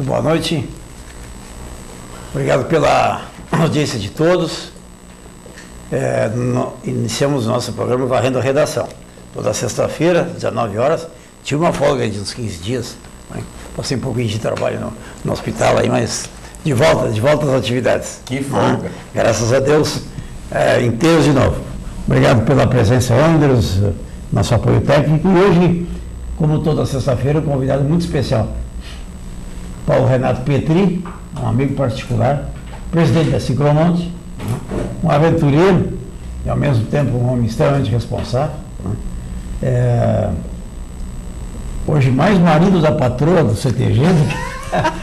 boa noite. Obrigado pela audiência de todos. Iniciamos o nosso programa Varrendo a Redação. Toda sexta-feira, 19 horas. Tive uma folga de uns 15 dias. Né? Passei um pouquinho de trabalho no hospital aí, mas de volta às atividades. Que folga. Graças a Deus, inteiros de novo. Obrigado pela presença, Andros, nosso apoio técnico. E hoje, como toda sexta-feira, um convidado muito especial. Paulo Renato Petri, um amigo particular, presidente da Ciclomonte, um aventureiro e ao mesmo tempo um homem extremamente responsável. Hoje mais marido da patroa do CTG,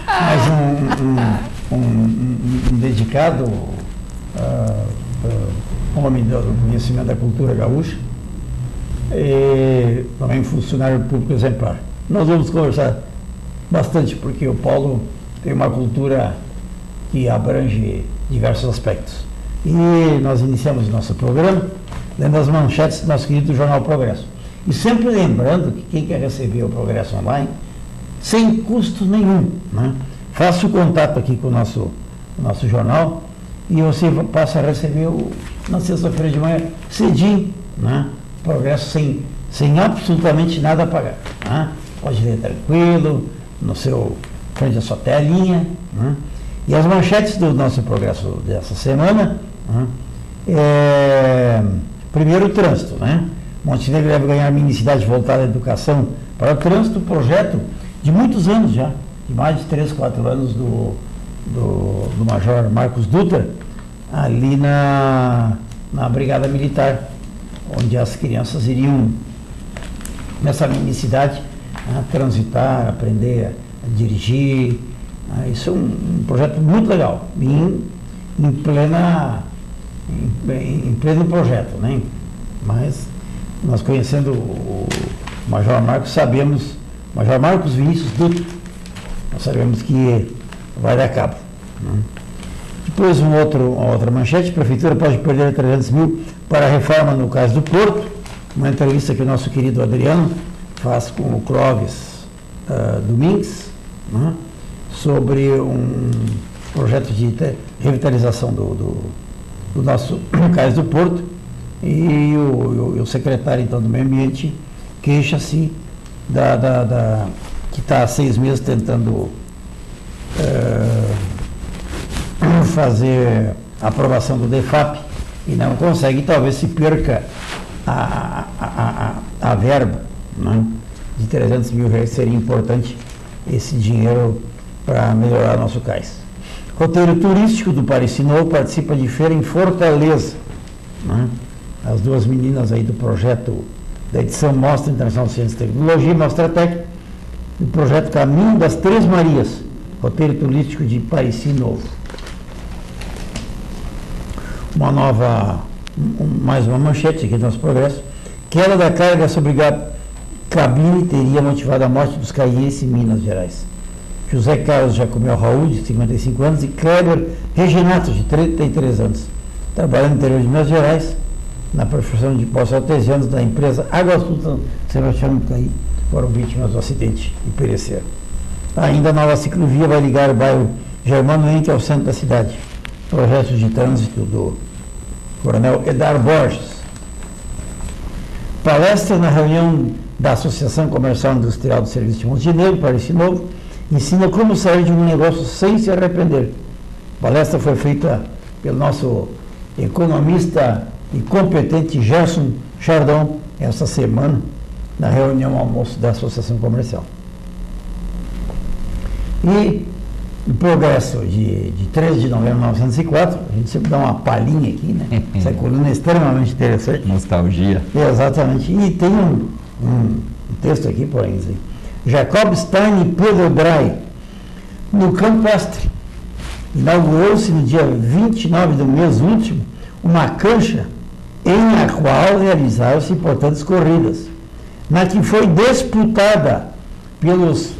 mas um dedicado homem do conhecimento da cultura gaúcha e também um funcionário público exemplar. Nós vamos conversar bastante, porque o Paulo tem uma cultura que abrange diversos aspectos. E nós iniciamos o nosso programa lendo as manchetes do nosso querido Jornal Progresso. E sempre lembrando que quem quer receber o Progresso Online, sem custo nenhum, né? Faça o contato aqui com o nosso jornal e você passa a receber na sexta-feira de manhã, cedinho, né? Progresso sem absolutamente nada a pagar. Né? Pode ler tranquilo, frente à sua telinha. Né? E as manchetes do nosso Progresso dessa semana, né? Primeiro, o trânsito. Né? Montenegro deve ganhar minicidade voltada à educação para o trânsito, projeto de muitos anos já, de mais de 3, 4 anos do Major Marcos Dutra, ali na Brigada Militar, onde as crianças iriam, nessa minicidade, transitar, aprender a dirigir. Isso é um projeto muito legal, em pleno projeto, né? Mas nós conhecendo o Major Marcos, sabemos, Major Marcos Vinícius Dutra, nós sabemos que vai dar cabo. Né? Depois uma outra manchete: a Prefeitura pode perder 300 mil para a reforma no Cais do Porto. Uma entrevista que o nosso querido Adriano faz com o Clóvis Domingues, né? Sobre um projeto de revitalização do nosso Cais do Porto. E o secretário, então, do Meio Ambiente queixa-se que está há 6 meses tentando fazer a aprovação do DEFAP e não consegue, e talvez se perca a verba, né? De 300 mil reais. Seria importante esse dinheiro para melhorar nosso cais. Roteiro turístico do Pareci Novo participa de feira em Fortaleza. Né? As duas meninas aí do projeto da edição Mostra Internacional de Ciência e Tecnologia, Mostratec, do projeto Caminho das Três Marias, roteiro turístico de Pareci Novo. Mais uma manchete aqui do nosso Progresso: queda da carga sobre cabine teria motivado a morte dos caienses em Minas Gerais. José Carlos Jacomel Raul, de 55 anos, e Kleber Reginato, de 33 anos, trabalhando no interior de Minas Gerais, na profissão de poços artesianos da empresa Água Sul Sebastião Caí, foram vítimas do acidente e pereceram. Ainda a nova ciclovia vai ligar o bairro Germano Henrique ao centro da cidade. Projeto de trânsito do Coronel Edar Borges. Palestra na reunião da Associação Comercial Industrial do Serviço de Montenegro, Pareci Novo, ensina como sair de um negócio sem se arrepender. A palestra foi feita pelo nosso economista e competente Gerson Chardon essa semana, na reunião almoço da Associação Comercial. E o Progresso de 13 de novembro de 1904, a gente sempre dá uma palhinha aqui, né? Essa coluna é extremamente interessante. Nostalgia. Exatamente. E tem um texto aqui, por exemplo: Jacob Stein e Pedro Bray, no Campestre. Inaugurou-se no dia 29 do mês último uma cancha em a qual realizaram-se importantes corridas, na que foi disputada pelos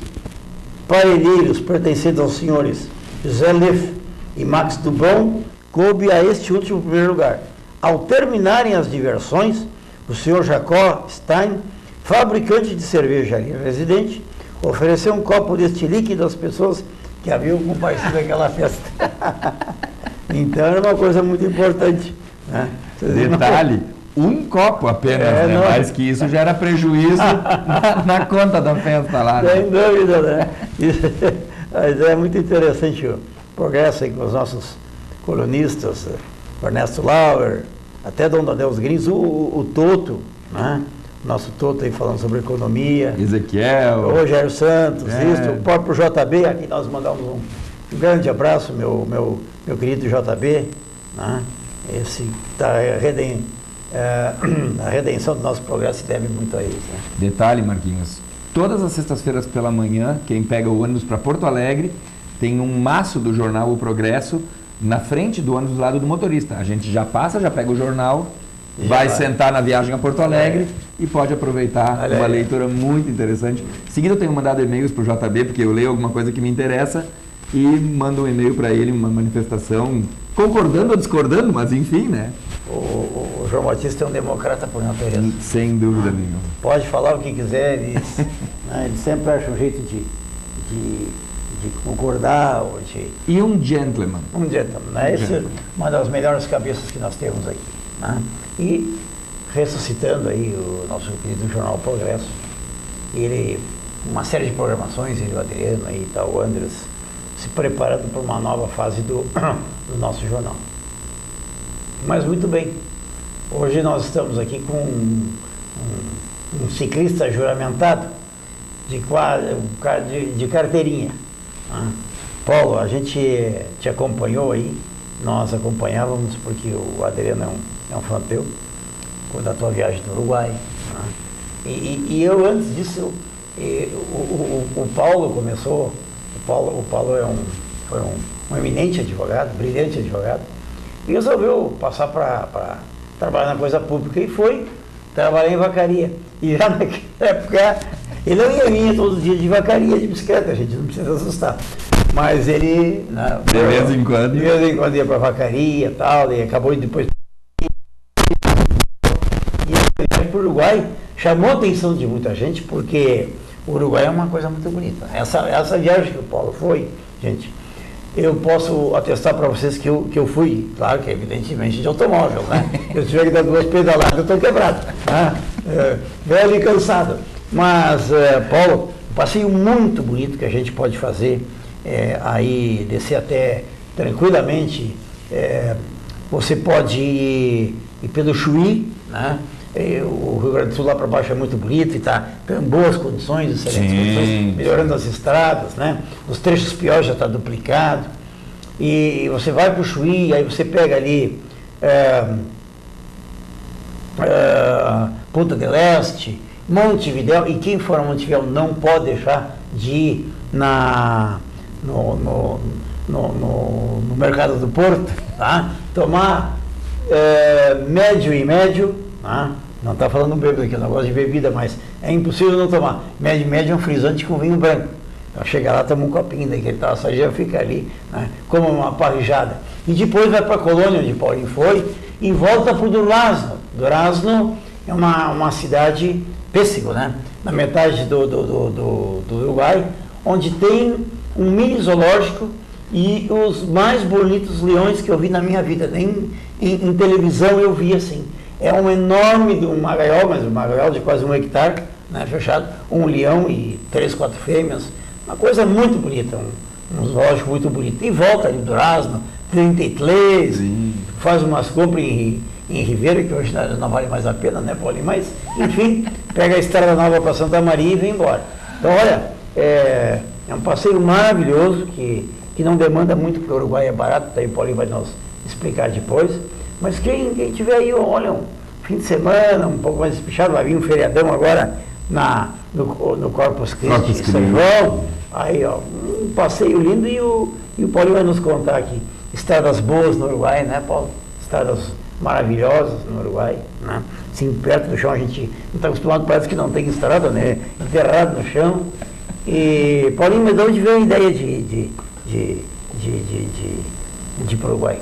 parelheiros pertencentes aos senhores José Leff e Max Dubon, coube a este último primeiro lugar. Ao terminarem as diversões, o senhor Jacob Stein, fabricante de cerveja residente, ofereceu um copo deste líquido às pessoas que havia um comparecido naquela festa. Então era uma coisa muito importante. Né? Detalhe, um copo apenas, né? Mais que isso já era prejuízo na conta da festa lá. Sem dúvida, né? Mas é muito interessante o progresso aí com os nossos colunistas, o Ernesto Lauer, até Dom Adeus Grins, o Toto, né? Nosso Toto aí falando sobre economia. Ezequiel. O Rogério Santos, isso, o próprio JB, aqui nós mandamos um grande abraço, meu querido JB, né? Esse tá, a redenção do nosso progresso se deve muito a isso. Né? Detalhe, Marquinhos, todas as sextas-feiras pela manhã, quem pega o ônibus para Porto Alegre, tem um maço do jornal O Progresso na frente do ônibus do lado do motorista. A gente já passa, já pega o jornal, vai sentar na viagem a Porto Alegre e pode aproveitar uma leitura muito interessante. Em seguida eu tenho mandado e-mails para o JB, porque eu leio alguma coisa que me interessa e mando um e-mail para ele, uma manifestação, concordando ou discordando, mas enfim, né? O João Batista é um democrata por natureza. Sem dúvida nenhuma. Pode falar o que quiser, ele sempre acha um jeito de concordar. E um gentleman. Um gentleman, né? Essa é uma das melhores cabeças que nós temos aqui. Né? E ressuscitando aí o nosso querido jornal Progresso, ele, uma série de programações, ele, o Adriano e tal, o Andres, se preparando para uma nova fase do nosso jornal. Mas muito bem, hoje nós estamos aqui com um ciclista juramentado de carteirinha. Né? Paulo, a gente te acompanhou aí, nós acompanhávamos porque o Adriano é um fã teu, da tua viagem no Uruguai. Né? E eu, antes disso, o Paulo começou, o Paulo foi um eminente advogado, brilhante advogado, e resolveu passar para trabalhar na coisa pública e foi trabalhar em vacaria. E já naquela época, ele não vinha todos os dias de vacaria de bicicleta, a gente não precisa assustar. Mas ele, de vez em quando ia para vacaria e tal, e acabou depois. E para o Uruguai chamou a atenção de muita gente, porque o Uruguai é uma coisa muito bonita. Essa viagem que o Paulo foi, gente, eu posso atestar para vocês que eu fui, claro que evidentemente de automóvel, né? Eu tiver que dar 2 pedaladas, eu estou quebrado, né? Velho e cansado. Mas, Paulo, um passeio muito bonito que a gente pode fazer, aí descer até tranquilamente, você pode ir pelo Chuí, né? O Rio Grande do Sul lá para baixo é muito bonito e está em boas condições, excelentes condições, melhorando as estradas, né? Os trechos piores já está duplicado. E você vai para o Chuí, aí você pega ali Punta del Este, Montevidéu, e quem for a Montevidéu não pode deixar de ir no mercado do Porto, tá? Tomar médio e médio, tá? Não está falando bêbado aqui, eu não gosto de bebida, mas é impossível não tomar. Médio e médio é um frisante com vinho branco. Então chega lá, toma um copinho daquele passageiro, fica ali, né? Como uma parrijada. E depois vai para a colônia onde Paulinho foi e volta para o Durazno. Durazno é uma cidade pêssego, né? Na metade do Uruguai, onde tem um mini zoológico e os mais bonitos leões que eu vi na minha vida. Nem em televisão eu vi assim. É um enorme, uma gaiola, mas uma gaiola de quase 1 hectare, né, fechado, um leão e 3, 4 fêmeas. Uma coisa muito bonita, um zoológico muito bonito. E volta ali do Durazno, 33, faz umas compras em Ribeira, que hoje não vale mais a pena, né, Paulinho? Mas, enfim, pega a estrada nova para Santa Maria e vem embora. Então, olha, é um passeio maravilhoso, que não demanda muito, porque o Uruguai é barato, daí o Paulinho vai nos explicar depois. Mas quem tiver aí, olha, um fim de semana, um pouco mais espichado, vai vir um feriadão agora no Corpus Christi, São João. Aí, ó, um passeio lindo, e o Paulinho vai nos contar aqui. Estradas boas no Uruguai, né, Paulo? Estradas maravilhosas no Uruguai, né? Assim, perto do chão, a gente não está acostumado, parece que não tem estrada, né? Enterrado no chão. E, Paulinho, mas de onde veio a ideia de ir para o Uruguai?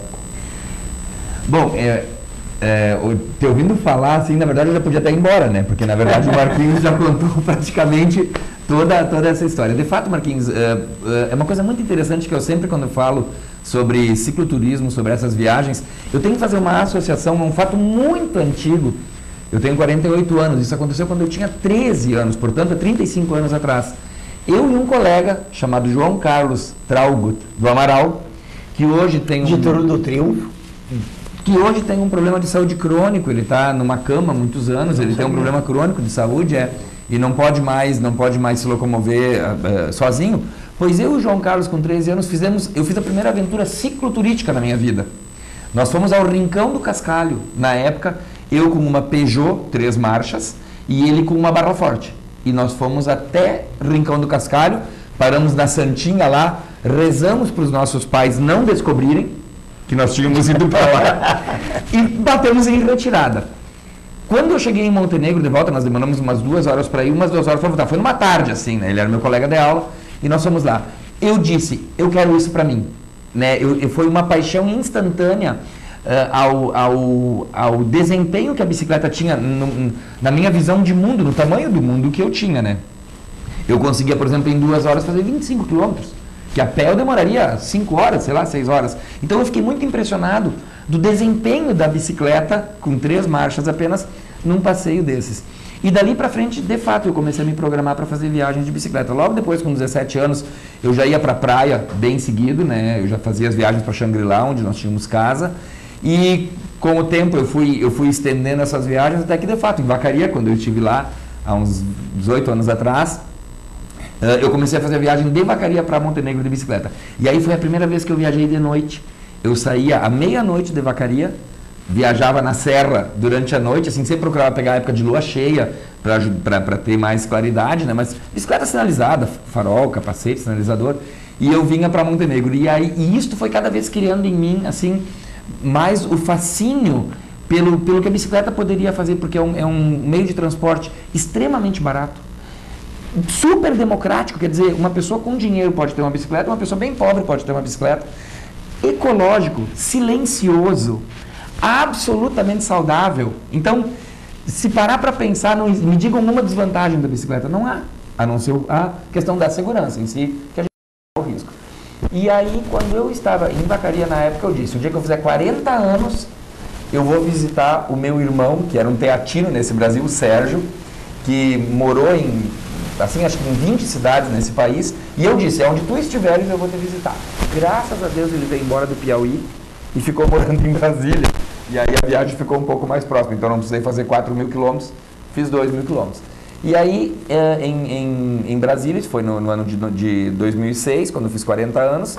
Bom, te ouvindo falar, assim, na verdade eu já podia até ir embora, né? Porque na verdade o Marquinhos já contou praticamente toda essa história. De fato, Marquinhos, é uma coisa muito interessante que eu sempre, quando falo sobre cicloturismo, sobre essas viagens, eu tenho que fazer uma associação a um fato muito antigo. Eu tenho 48 anos, isso aconteceu quando eu tinha 13 anos, portanto, há 35 anos atrás. Eu e um colega chamado João Carlos Traugut do Amaral, que hoje tem De Touro do Triunfo. que hoje tem um problema de saúde crônico, ele está numa cama há muitos anos, ele tem um problema crônico de saúde e não pode mais se locomover sozinho. Pois eu e o João Carlos, com 13 anos, eu fiz a primeira aventura cicloturística na minha vida. Nós fomos ao Rincão do Cascalho, na época, eu com uma Peugeot 3 marchas e ele com uma Barra Forte. E nós fomos até Rincão do Cascalho, paramos na Santinha lá, rezamos para os nossos pais não descobrirem que nós tínhamos ido para lá e batemos em retirada. Quando eu cheguei em Montenegro de volta, nós demoramos umas 2 horas para ir, umas 2 horas para voltar. Foi numa tarde assim, né? Ele era meu colega de aula e nós fomos lá. Eu disse, eu quero isso para mim. Né? Foi uma paixão instantânea ao desempenho que a bicicleta tinha na minha visão de mundo, no tamanho do mundo que eu tinha, né? Eu conseguia, por exemplo, em 2 horas fazer 25 quilômetros, que a pé eu demoraria 5 horas, sei lá, 6 horas. Então eu fiquei muito impressionado do desempenho da bicicleta, com 3 marchas apenas, num passeio desses. E dali para frente, de fato, eu comecei a me programar para fazer viagens de bicicleta. Logo depois, com 17 anos, eu já ia para a praia bem seguido, né? Eu já fazia as viagens para Xangri-Lá, onde nós tínhamos casa. E com o tempo eu fui estendendo essas viagens, até que, de fato, em Vacaria, quando eu estive lá, há uns 18 anos atrás, eu comecei a fazer a viagem de Vacaria para Montenegro de bicicleta. E aí foi a primeira vez que eu viajei de noite. Eu saía à meia-noite de Vacaria, viajava na serra durante a noite, assim, sempre procurava pegar a época de lua cheia para ter mais claridade, né? Mas bicicleta sinalizada, farol, capacete, sinalizador, e eu vinha para Montenegro. E isto foi cada vez criando em mim, assim, mais o fascínio pelo que a bicicleta poderia fazer, porque é um meio de transporte extremamente barato, super democrático, quer dizer, uma pessoa com dinheiro pode ter uma bicicleta, uma pessoa bem pobre pode ter uma bicicleta, ecológico, silencioso, absolutamente saudável. Então, se parar para pensar, me digam uma desvantagem da bicicleta, não há, a não ser a questão da segurança em si, que a gente tem o risco. E aí, quando eu estava em Vacaria na época, eu disse, o dia que eu fizer 40 anos, eu vou visitar o meu irmão, que era um teatino nesse Brasil, o Sérgio, que morou em, assim, acho que em 20 cidades nesse país, e eu disse, onde tu estiveres, eu vou te visitar. Graças a Deus ele veio embora do Piauí e ficou morando em Brasília. E aí a viagem ficou um pouco mais próxima, então não precisei fazer 4.000 quilômetros, fiz 2.000 quilômetros. E aí, em Brasília, isso foi no ano de 2006, quando eu fiz 40 anos.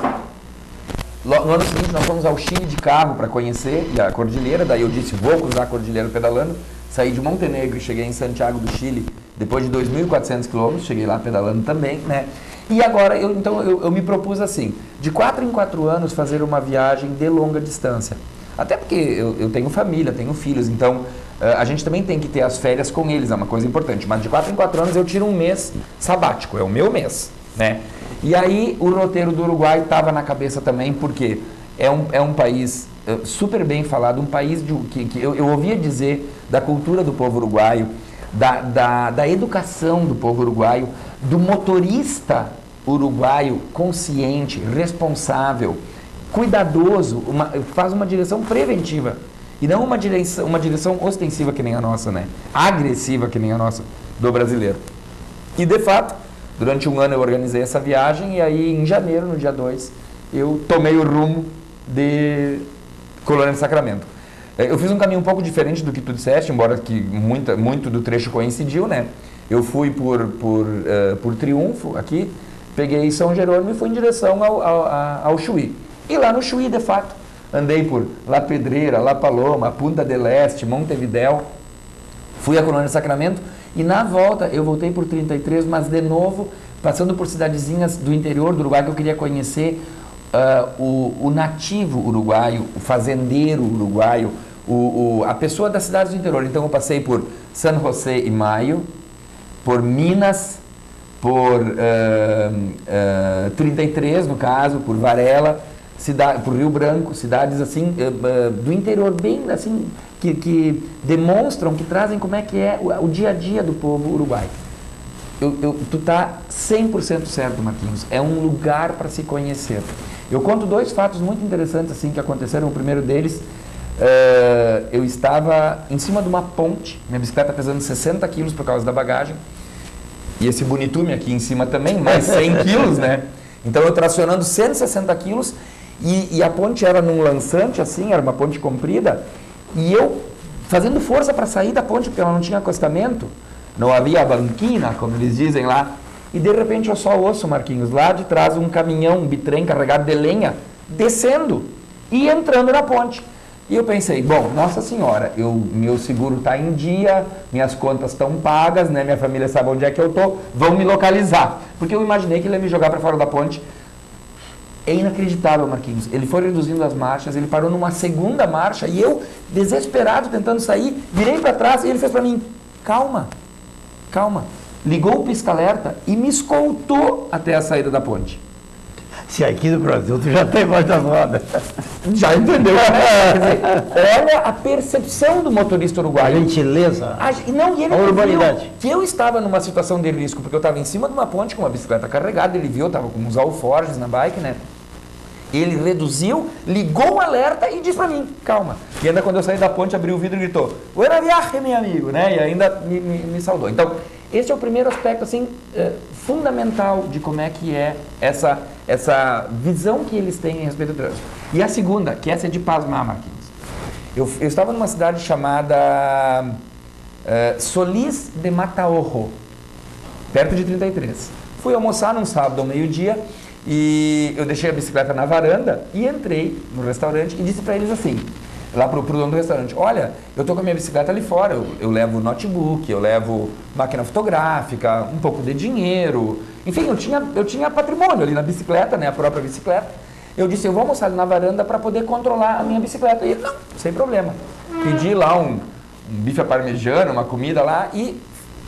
No ano seguinte, nós fomos ao Chile de carro para conhecer a cordilheira. Daí eu disse, vou cruzar a cordilheira pedalando. Saí de Montenegro e cheguei em Santiago do Chile, depois de 2.400 quilômetros. Cheguei lá pedalando também, né? E agora, eu me propus assim, de 4 em 4 anos, fazer uma viagem de longa distância. Até porque eu tenho família, tenho filhos, então a gente também tem que ter as férias com eles, é uma coisa importante. Mas de 4 em 4 anos eu tiro um mês sabático, é o meu mês, né? E aí o roteiro do Uruguai estava na cabeça também, porque é um país super bem falado, um país que eu ouvia dizer da cultura do povo uruguaio, da educação do povo uruguaio, do motorista uruguaio consciente, responsável, cuidadoso, faz uma direção preventiva e não uma direção ostensiva que nem a nossa, né? Agressiva que nem a nossa do brasileiro. E de fato, durante um ano eu organizei essa viagem e aí em janeiro, no dia 2, eu tomei o rumo de Colônia do Sacramento. Eu fiz um caminho um pouco diferente do que tu disseste, embora que muito do trecho coincidiu, né? Eu fui por Triunfo aqui, peguei São Jerônimo e fui em direção ao Chuí. E lá no Chuí, de fato, andei por La Pedreira, La Paloma, Punta del Este, Montevidéu, fui a Colônia do Sacramento e na volta eu voltei por 33, mas de novo, passando por cidadezinhas do interior do Uruguai que eu queria conhecer, o nativo uruguaio, o fazendeiro uruguaio, a pessoa das cidades do interior. Então eu passei por San José y Mayo, por Minas, por 33 no caso, por Varela, por Rio Branco, cidades assim do interior bem assim que demonstram, que trazem como é que é o dia a dia do povo uruguaio. Tu tá 100% certo, Marquinhos. É um lugar para se conhecer. Eu conto 2 fatos muito interessantes assim que aconteceram. O primeiro deles, eu estava em cima de uma ponte, minha bicicleta pesando 60 quilos por causa da bagagem, e esse bonitume aqui em cima também, mais 100 quilos, né? Então eu tracionando 160 quilos, e a ponte era num lançante assim, era uma ponte comprida, e eu fazendo força para sair da ponte, porque ela não tinha acostamento, não havia banquina, como eles dizem lá, e de repente eu só ouço, Marquinhos, lá de trás um caminhão, um bitrem carregado de lenha, descendo e entrando na ponte. E eu pensei, bom, Nossa Senhora, meu seguro está em dia, minhas contas estão pagas, né, minha família sabe onde é que eu estou, vão me localizar. Porque eu imaginei que ele ia me jogar para fora da ponte. É inacreditável, Marquinhos. Ele foi reduzindo as marchas, ele parou numa segunda marcha e eu, desesperado, tentando sair, virei para trás e ele fez para mim, calma, calma. Ligou o pisca-alerta e me escoltou até a saída da ponte. Se aqui no Brasil tu já tem mais das rodas. Já entendeu? Quer dizer, olha a percepção do motorista A uruguaio. gentileza, Não, e ele a viu urbanidade. que eu estava numa situação de risco, porque eu estava em cima de uma ponte com uma bicicleta carregada, ele viu, eu estava com uns alforjes na bike, né? Ele reduziu, ligou o alerta e disse para mim, calma. E ainda quando eu saí da ponte, abriu o vidro e gritou, buena viagem, meu amigo, né? E ainda me saudou. Então, esse é o primeiro aspecto, assim, fundamental de como é que é essa visão que eles têm a respeito do trânsito. E a segunda, que essa é de pasmar, Marquinhos. Eu estava numa cidade chamada Solís de Mataojo, perto de 33. Fui almoçar num sábado ao meio-dia e eu deixei a bicicleta na varanda e entrei no restaurante e disse para eles assim, lá pro dono do restaurante, olha, eu tô com a minha bicicleta ali fora, eu levo notebook, eu levo máquina fotográfica, um pouco de dinheiro, enfim, eu tinha patrimônio ali na bicicleta, né, a própria bicicleta. Eu disse, eu vou almoçar ali na varanda para poder controlar a minha bicicleta. E ele, não, sem problema. Pedi lá um bife à parmegiana, uma comida lá e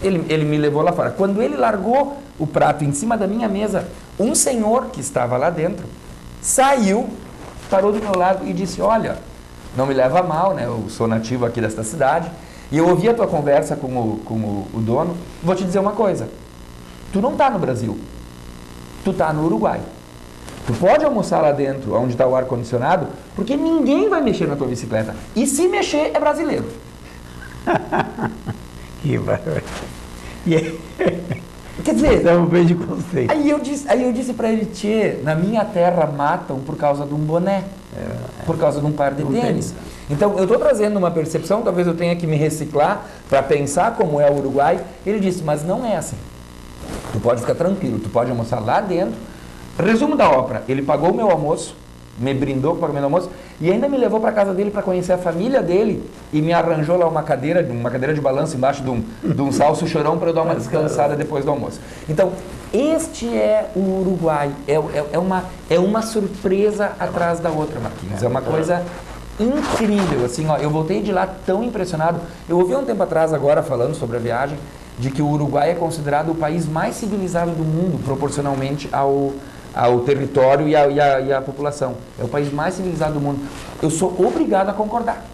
ele me levou lá fora. Quando ele largou o prato em cima da minha mesa, um senhor que estava lá dentro saiu, parou do meu lado e disse, olha, não me leva a mal, né? Eu sou nativo aqui desta cidade e eu ouvi a tua conversa com o dono. Vou te dizer uma coisa, tu não está no Brasil, tu está no Uruguai. Tu pode almoçar lá dentro, onde está o ar-condicionado, porque ninguém vai mexer na tua bicicleta. E se mexer, é brasileiro. Que bárbaro. Quer dizer, é um bem de conceito. aí eu disse para ele, tchê, na minha terra matam por causa de um boné, por causa de um par de tênis. Então, eu estou trazendo uma percepção, talvez eu tenha que me reciclar para pensar como é o Uruguai. Ele disse, mas não é assim. Tu pode ficar tranquilo, tu pode almoçar lá dentro. Resumo da ópera, ele pagou o meu almoço, me brindou com o pagamento do almoço e ainda me levou para casa dele para conhecer a família dele e me arranjou lá uma cadeira de balanço embaixo de um salso chorão para eu dar uma descansada depois do almoço. Então, este é o Uruguai, é uma surpresa atrás da outra, Marquinhos, é uma coisa incrível, assim, ó, eu voltei de lá tão impressionado. Eu ouvi um tempo atrás agora falando sobre a viagem de que o Uruguai é considerado o país mais civilizado do mundo proporcionalmente ao território e à população. É o país mais civilizado do mundo. Eu sou obrigado a concordar,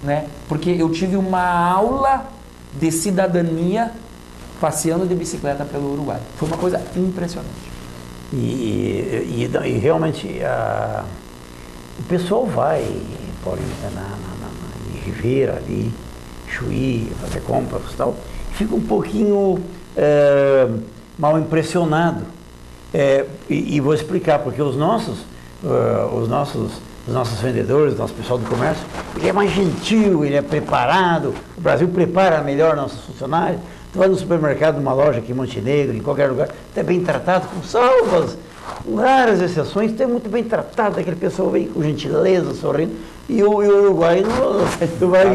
né? Porque eu tive uma aula de cidadania passeando de bicicleta pelo Uruguai. Foi uma coisa impressionante. E realmente o pessoal vai, Paulinho, em Ribeira ali, Chuí, fazer compras e tal, fica um pouquinho mal impressionado. E vou explicar, porque os nossos vendedores, nosso pessoal do comércio, ele é mais gentil, ele é preparado, o Brasil prepara melhor nossos funcionários. Tu vai no supermercado, numa loja aqui em Montenegro, em qualquer lugar, tu é bem tratado, com salvas, com raras exceções, tu é muito bem tratado, aquele pessoal vem com gentileza, sorrindo, e o Uruguai, tu vai,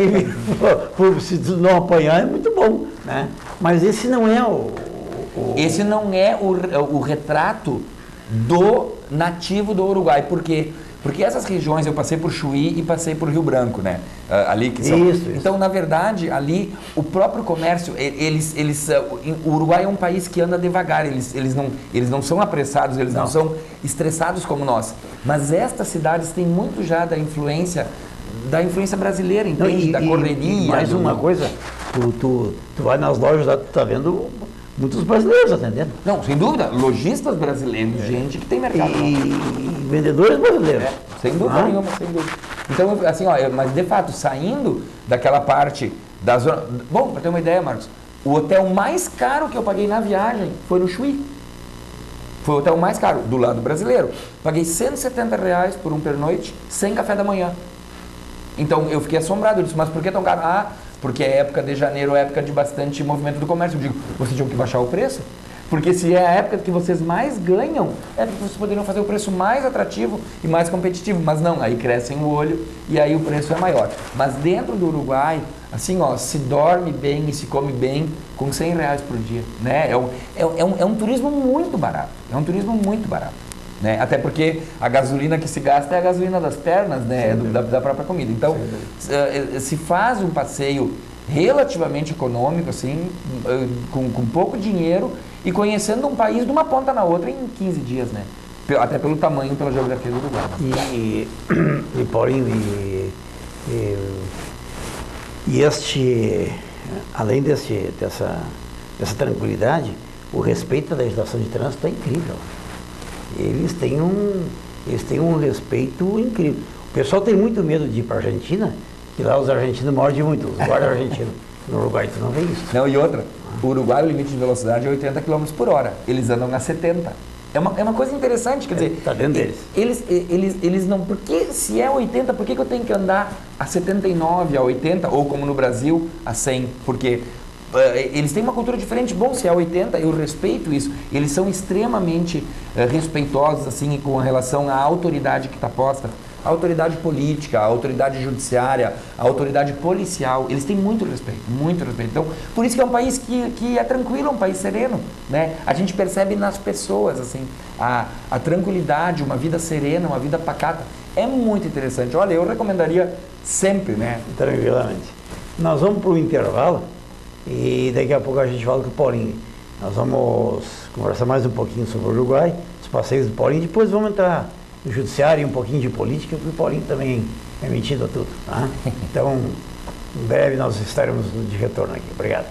se tu não apanhar, é muito bom, né? Mas esse não é Esse não é o retrato do nativo do Uruguai. Por quê? Porque essas regiões, eu passei por Chuí e passei por Rio Branco, né? Ali que são. Isso. Então, na verdade, ali, o próprio comércio, o Uruguai é um país que anda devagar, eles não são apressados, eles não são estressados como nós. Mas estas cidades têm muito já da influência da influência brasileira, entende? Da correria. E mais uma coisa, tu vai nas lojas lá, tu tá vendo muitos brasileiros atendendo. Não, sem dúvida, lojistas brasileiros, gente que tem mercado. E vendedores brasileiros. Sem dúvida nenhuma, sem dúvida. Então, assim, ó, mas de fato, saindo daquela parte da zona... Bom, para ter uma ideia, Marcos, o hotel mais caro que eu paguei na viagem foi no Chuí. Foi o hotel mais caro, do lado brasileiro. Paguei R$170 por um pernoite, sem café da manhã. Então, eu fiquei assombrado. Eu disse, mas por que tão caro? Ah, porque é época de janeiro, é época de bastante movimento do comércio. Eu digo, vocês tinham que baixar o preço? Porque se é a época que vocês mais ganham, é porque vocês poderiam fazer o preço mais atrativo e mais competitivo. Mas não, aí crescem o olho e aí o preço é maior. Mas dentro do Uruguai, assim, ó, se dorme bem e se come bem com R$100 por dia, né? É um turismo muito barato, é um turismo muito barato, né? Até porque a gasolina que se gasta é a gasolina das pernas, né? Da própria comida. Então, se faz um passeio relativamente econômico, assim, com pouco dinheiro e conhecendo um país de uma ponta na outra em 15 dias, né? Até pelo tamanho, pela geografia do Uruguai. E Paulinho, além dessa tranquilidade, o respeito à legislação de trânsito é incrível. Eles têm um respeito incrível. O pessoal tem muito medo de ir para a Argentina, que lá os argentinos mordem muito, os guardas argentinos. No Uruguai tu não vê isso. Não, e outra, o Uruguai o limite de velocidade é 80 km por hora, eles andam a 70. É uma coisa interessante, quer dizer... Está dentro deles. Eles não... Porque se é 80, por que eu tenho que andar a 79, a 80, ou como no Brasil, a 100? Porque eles têm uma cultura diferente. Bom, se é 80, eu respeito isso. Eles são extremamente respeitosos, assim, com relação à autoridade que está posta. A autoridade política, a autoridade judiciária, a autoridade policial, eles têm muito respeito, muito respeito. Então, por isso que é um país que é tranquilo, um país sereno, né? A gente percebe nas pessoas, assim, a tranquilidade, uma vida serena, uma vida pacata. É muito interessante. Olha, eu recomendaria sempre, né? Tranquilamente. Nós vamos para o intervalo e daqui a pouco a gente fala com o Paulinho. Nós vamos conversar mais um pouquinho sobre o Uruguai, os passeios do Paulinho, depois vamos entrar no judiciário e um pouquinho de política, porque o Paulinho também é metido a tudo. Tá? Então, em breve nós estaremos de retorno aqui. Obrigado.